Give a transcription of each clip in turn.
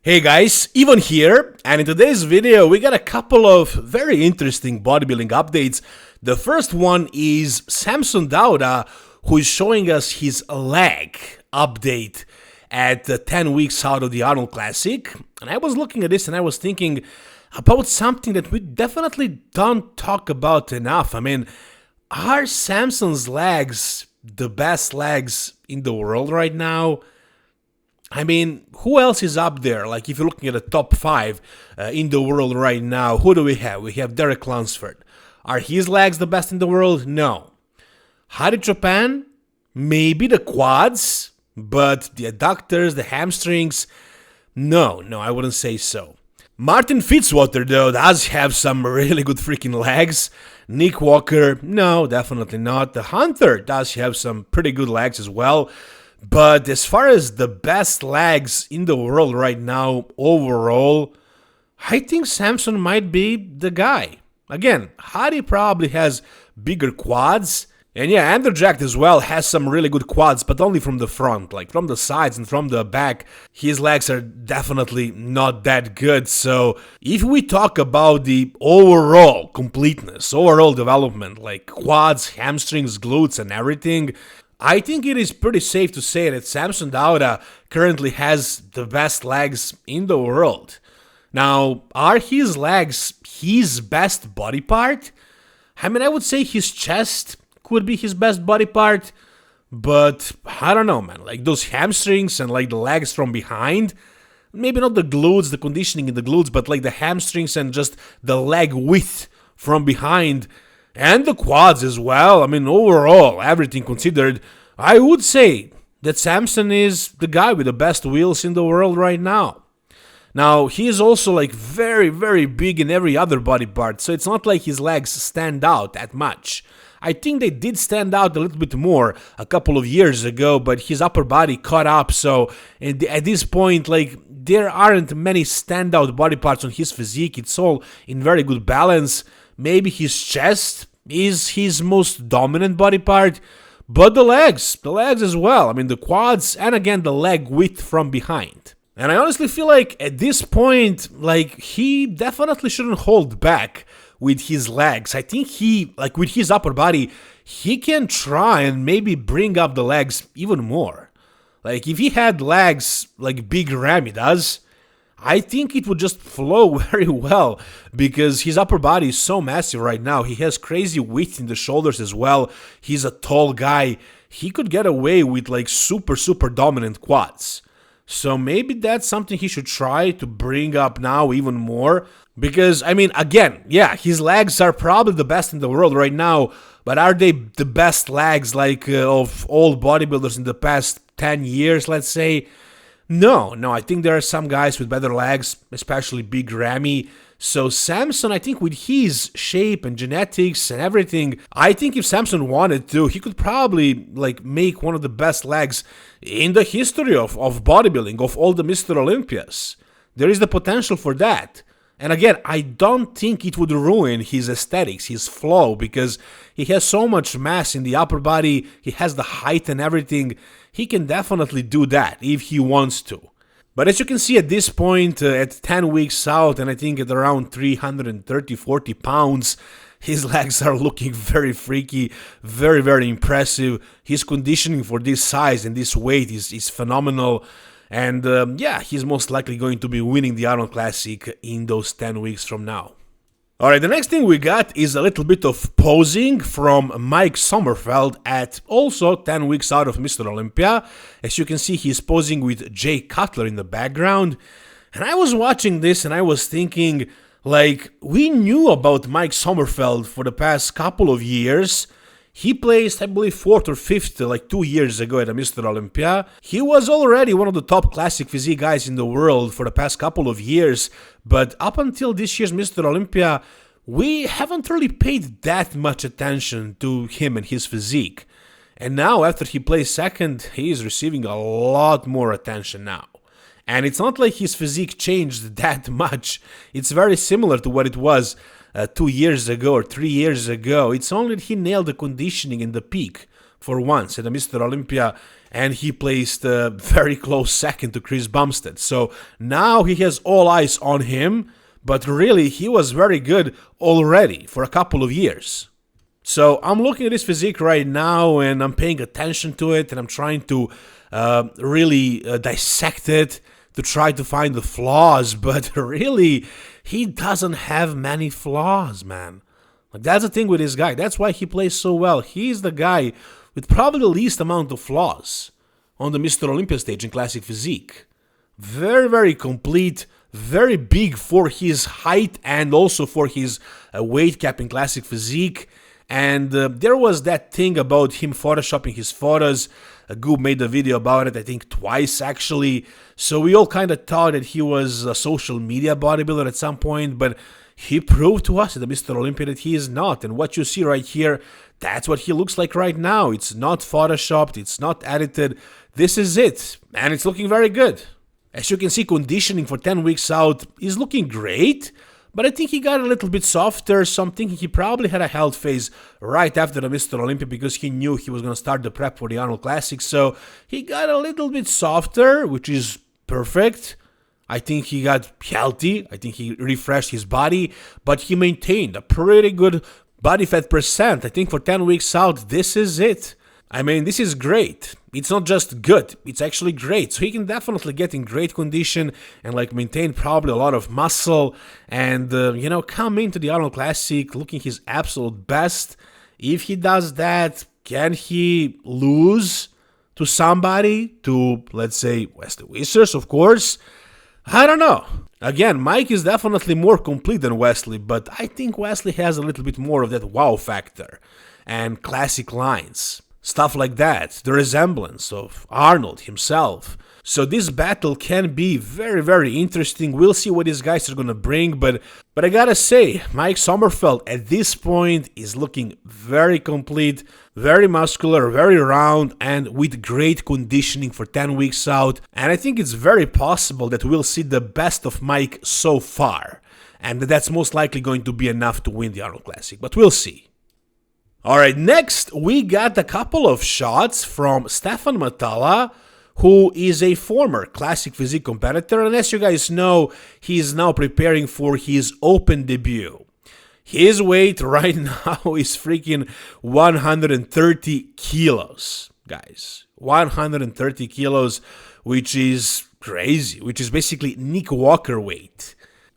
Hey guys, Ivan here, and in today's video we got a couple of very interesting bodybuilding updates. The first one is Samson who is showing us his leg update at 10 weeks out of the Arnold Classic. And I was looking at this and I was thinking about something that we definitely don't talk about enough. I mean, are Samson's legs the best legs in the world right now? I mean, who else is up there? Like, if you're looking at the top 5 in the world right now, who do we have? We have Derek Lunsford. Are his legs the best in the world? No. Hari Chopin? Maybe the quads, but the adductors, the hamstrings? No, I wouldn't say so. Martin Fitzwater, though, does have some really good freaking legs. Nick Walker? No, definitely not. The Hunter does have some pretty good legs as well. But as far as the best legs in the world right now overall, I think Samson might be the guy. Again, Hari probably has bigger quads. And yeah, Andrew Jack as well has some really good quads, but only from the front. Like from the sides and from the back, his legs are definitely not that good. So if we talk about the overall completeness, overall development, like quads, hamstrings, glutes and everything, I think it is pretty safe to say that Samson currently has the best legs in the world. Now, are his legs his best body part? I mean, I would say his chest could be his best body part, but I don't know, man. Like those hamstrings and like the legs from behind, maybe not the glutes, the conditioning in the glutes, but like the hamstrings and just the leg width from behind. And the quads as well. I mean, overall, everything considered, I would say that Samson is the guy with the best wheels in the world right now. Now, he is also like very, very big in every other body part, so it's not like his legs stand out that much. I think they did stand out a little bit more a couple of years ago, but his upper body caught up, so at this point, like, there aren't many standout body parts on his physique. It's all in very good balance. Maybe his chest is his most dominant body part, but the legs as well. I mean, the quads and again, the leg width from behind. And I honestly feel like at this point, like, he definitely shouldn't hold back with his legs. I think he, like, with his upper body, he can try and maybe bring up the legs even more. Like, if he had legs like Big Ramy does, I think it would just flow very well because his upper body is so massive right now. He has crazy width in the shoulders as well. He's a tall guy. He could get away with like super dominant quads. So maybe that's something he should try to bring up now even more. Because, I mean, again, yeah, his legs are probably the best in the world right now. But are they the best legs like of all bodybuilders in the past 10 years, let's say? No, I think there are some guys with better legs, especially Big Ramy. So Samson, I think with his shape and genetics and everything, I think if Samson wanted to, he could probably like make one of the best legs in the history of bodybuilding, of all the Mr. Olympias. There is the potential for that. And again, I don't think it would ruin his aesthetics, his flow, because he has so much mass in the upper body, he has the height and everything. He can definitely do that if he wants to. But as you can see at this point, at 10 weeks out, and I think at around 330-40 pounds, his legs are looking very freaky, very impressive. His conditioning for this size and this weight is phenomenal. And yeah, he's most likely going to be winning the Arnold Classic in those 10 weeks from now. Alright, the next thing we got is a little bit of posing from Mike Sommerfeld at also 10 weeks out of Mr. Olympia. As you can see, he's posing with Jay Cutler in the background. And I was watching this and I was thinking, like, we knew about Mike Sommerfeld for the past couple of years. He placed, I believe, 4th or 5th like 2 years ago at Mr. Olympia. He was already one of the top classic physique guys in the world for the past couple of years, but up until this year's Mr. Olympia, we haven't really paid that much attention to him and his physique. And now, after he placed 2nd, he is receiving a lot more attention now. And it's not like his physique changed that much. It's very similar to what it was 2 years ago or 3 years ago. It's only that he nailed the conditioning and the peak for once at the Mr. Olympia, and he placed very close second to Chris Bumstead. So now he has all eyes on him, but really he was very good already for a couple of years. So I'm looking at his physique right now, and I'm paying attention to it, and I'm trying to really dissect it to try to find the flaws, but really, he doesn't have many flaws, man. Like, that's the thing with this guy. That's why he plays so well. He's the guy with probably the least amount of flaws on the Mr. Olympia stage in classic physique. Very, very complete, very big for his height and also for his weight cap in classic physique. And there was that thing about him photoshopping his photos. Goob made a video about it, I think twice actually. So we all kind of thought that he was a social media bodybuilder at some point, but he proved to us at the Mr. Olympia that he is not. And what you see right here, that's what he looks like right now. It's not photoshopped, it's not edited. This is it, and it's looking very good. As you can see, conditioning for 10 weeks out is looking great. But I think he got a little bit softer, so I'm thinking he probably had a health phase right after the Mr. Olympia because he knew he was going to start the prep for the Arnold Classic. So he got a little bit softer, which is perfect. I think he got healthy. I think he refreshed his body, but he maintained a pretty good body fat percent. I think for 10 weeks out, this is it. I mean, this is great. It's not just good, it's actually great. So he can definitely get in great condition and like maintain probably a lot of muscle and, come into the Arnold Classic looking his absolute best. If he does that, can he lose to somebody? To, let's say, Wesley Wissers, of course? I don't know. Again, Mike is definitely more complete than Wesley, but I think Wesley has a little bit more of that wow factor and classic lines. Stuff like that, the resemblance of Arnold himself. So this battle can be very, very interesting. We'll see what these guys are going to bring, but I gotta say, Mike Sommerfeld at this point is looking very complete, very muscular, very round, and with great conditioning for 10 weeks out. And I think it's very possible that we'll see the best of Mike so far. And that's most likely going to be enough to win the Arnold Classic, but we'll see. Alright, next we got a couple of shots from Stephane Matala, who is a former classic physique competitor, and as you guys know, he is now preparing for his open debut. His weight right now is freaking 130 kilos, guys. 130 kilos, which is crazy, which is basically Nick Walker weight.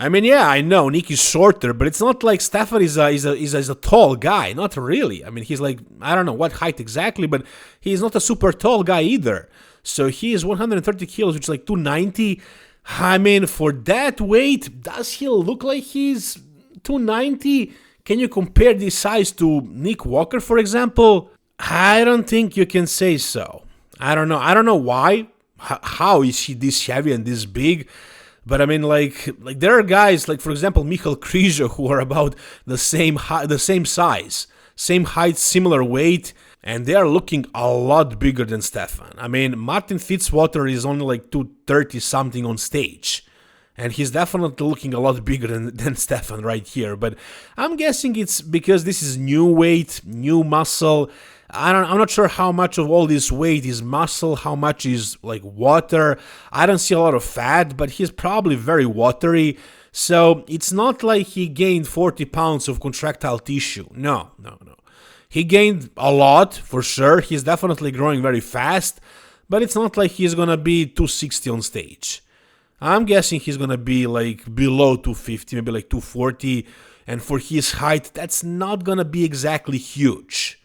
I mean, yeah, I know Nick is shorter, but it's not like Stephane is a tall guy. Not really. I mean, he's like, I don't know what height exactly, but he's not a super tall guy either. So he is 130 kilos, which is like 290. I mean, for that weight, does he look like he's 290? Can you compare this size to Nick Walker, for example? I don't think you can say so. I don't know. I don't know why. How is he this heavy and this big? But I mean, like there are guys like, for example, Michal Krizo, who are about the same size, same height, similar weight, and they are looking a lot bigger than Stephane. I mean, Martin Fitzwater is only like 230 something on stage, and he's definitely looking a lot bigger than Stephane right here. But I'm guessing it's because this is new weight, new muscle. I'm not sure how much of all this weight is muscle, how much is like water. I don't see a lot of fat, but he's probably very watery. So it's not like he gained 40 pounds of contractile tissue. No. He gained a lot, for sure. He's definitely growing very fast, but it's not like he's gonna be 260 on stage. I'm guessing he's gonna be like below 250, maybe like 240. And for his height, that's not gonna be exactly huge.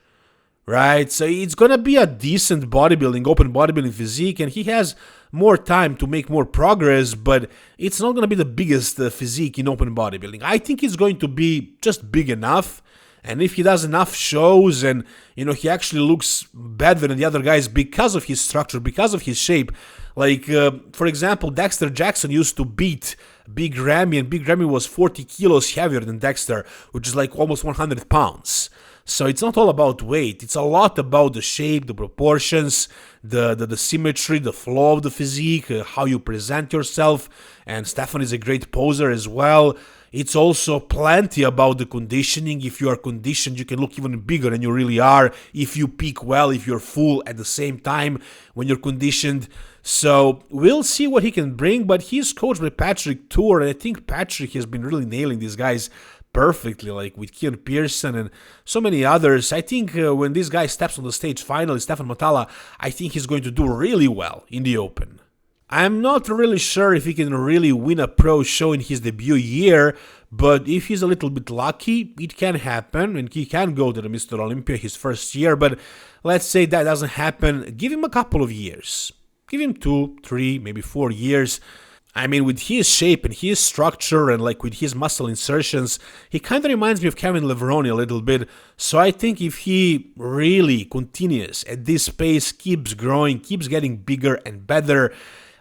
Right, so it's gonna be a decent bodybuilding, open bodybuilding physique, and he has more time to make more progress, but it's not gonna be the biggest physique in open bodybuilding. I think it's going to be just big enough, and if he does enough shows and, he actually looks better than the other guys because of his structure, because of his shape. Like, for example, Dexter Jackson used to beat Big Ramy, and Big Ramy was 40 kilos heavier than Dexter, which is like almost 100 pounds. So it's not all about weight, it's a lot about the shape, the proportions, the symmetry, the flow of the physique, how you present yourself, and Stephane is a great poser as well. It's also plenty about the conditioning. If you are conditioned, you can look even bigger than you really are. If you peak well, if you're full at the same time when you're conditioned. So we'll see what he can bring, but he's coached by Patrick Tour, and I think Patrick has been really nailing these guys perfectly, like with Keon Pearson and so many others. I think when this guy steps on the stage finally, Stephane Matala, I think he's going to do really well in the Open. I'm not really sure if he can really win a pro show in his debut year, but if he's a little bit lucky, it can happen, and he can go to the Mr. Olympia his first year, but let's say that doesn't happen. Give him a couple of years. Give him 2, 3, maybe 4 years. I mean, with his shape and his structure and like with his muscle insertions, he kind of reminds me of Kevin Levrone a little bit. So I think if he really continues at this pace, keeps growing, keeps getting bigger and better,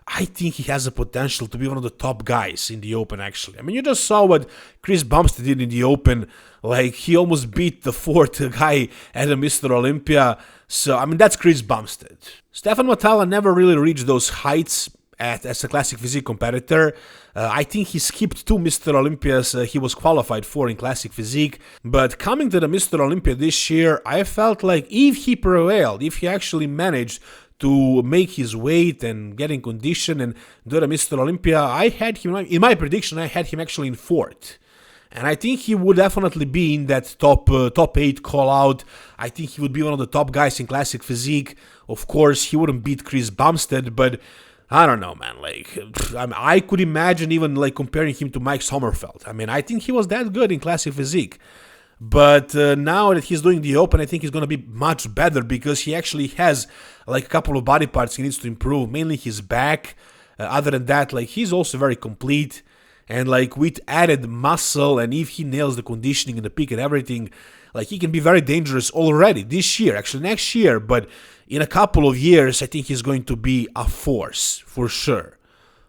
I think he has the potential to be one of the top guys in the Open, actually. I mean, you just saw what Chris Bumstead did in the Open. Like, he almost beat the 4th guy at the Mr. Olympia. So, I mean, that's Chris Bumstead. Stephane Matala never really reached those heights as a classic physique competitor. I think he skipped 2 Mr. Olympias he was qualified for in classic physique. But coming to the Mr. Olympia this year, I felt like if he prevailed, if he actually managed to make his weight and get in condition and do the Mr. Olympia, I had him, in my prediction, I had him actually in 4th. And I think he would definitely be in that top 8 call-out. I think he would be one of the top guys in classic physique. Of course, he wouldn't beat Chris Bumstead, but I don't know, man. Like, I could imagine even like comparing him to Mike Sommerfeld. I mean, I think he was that good in classic physique. But now that he's doing the Open, I think he's going to be much better because he actually has like a couple of body parts he needs to improve, mainly his back. Other than that, like, he's also very complete. And like with added muscle, and if he nails the conditioning and the peak and everything, like, he can be very dangerous already this year, actually next year. But in a couple of years, I think he's going to be a force for sure.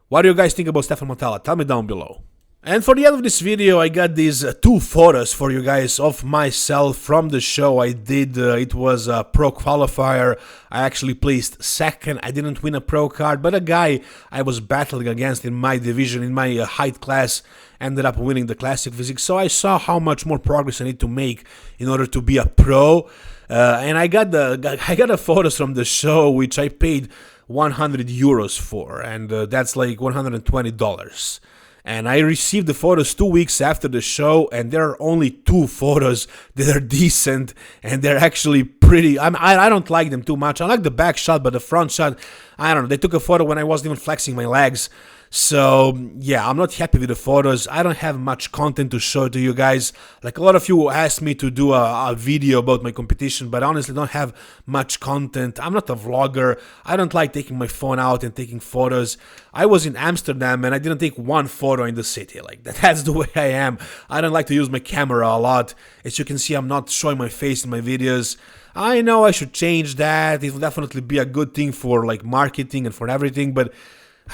What do you guys think about Stephane Matala? Tell me down below. And for the end of this video, I got these 2 photos for you guys of myself from the show I did. It was a pro qualifier. I actually placed 2nd. I didn't win a pro card, but a guy I was battling against in my division, in my height class, ended up winning the classic physique. So I saw how much more progress I need to make in order to be a pro. And I got the photos from the show, which I paid 100 euros for, and that's like $120. And I received the photos 2 weeks after the show, and there are only 2 photos that are decent, and they're actually pretty. I don't like them too much. I like the back shot, but the front shot, I don't know. They took a photo when I wasn't even flexing my legs. So, yeah, I'm not happy with the photos. I don't have much content to show to you guys. Like, a lot of you asked me to do a video about my competition, but I honestly don't have much content. I'm not a vlogger. I don't like taking my phone out and taking photos. I was in Amsterdam and I didn't take one photo in the city. Like, that's the way I am. I don't like to use my camera a lot. As you can see, I'm not showing my face in my videos. I know I should change that. It will definitely be a good thing for, like, marketing and for everything, but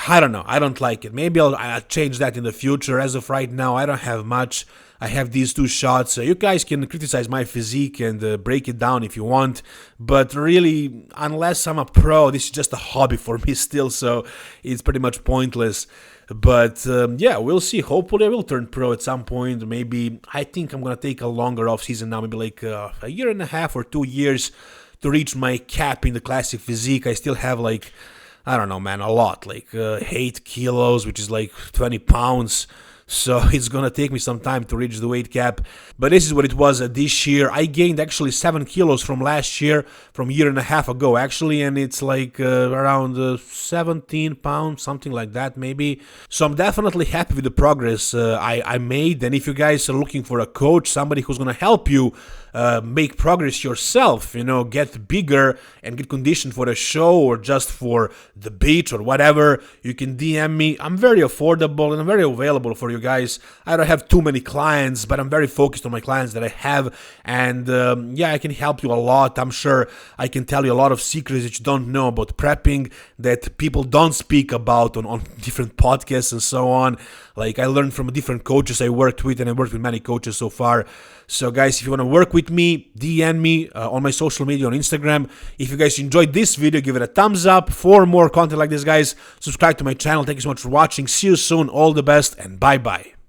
I don't know. I don't like it. Maybe I'll change that in the future. As of right now, I don't have much. I have these 2 shots. You guys can criticize my physique and break it down if you want. But really, unless I'm a pro, this is just a hobby for me still. So it's pretty much pointless. But yeah, we'll see. Hopefully I will turn pro at some point. Maybe, I think I'm going to take a longer off season now. Maybe like a year and a half or 2 years to reach my cap in the classic physique. I still have like, I don't know, man, a lot, like 8 kilos, which is like 20 pounds. So it's gonna take me some time to reach the weight cap. But this is what it was this year. I gained actually 7 kilos from last year, from a year and a half ago actually, and it's like around 17 pounds, something like that maybe. So I'm definitely happy with the progress I made. And if you guys are looking for a coach, somebody who's gonna help you make progress yourself, you know, get bigger and get conditioned for a show or just for the beach or whatever, you can DM me. I'm very affordable and I'm very available for you guys. I don't have too many clients, but I'm very focused on my clients that I have, and yeah, I can help you a lot. I'm sure I can tell you a lot of secrets that you don't know about prepping, that people don't speak about on different podcasts and so on. Like, I learned from different coaches I worked with, and I worked with many coaches so far. So guys, if you want to work with me, DM me on my social media on Instagram. If you guys enjoyed this video, give it a thumbs up. For more content like this, guys, subscribe to my channel. Thank you so much for watching. See you soon. All the best, and bye-bye.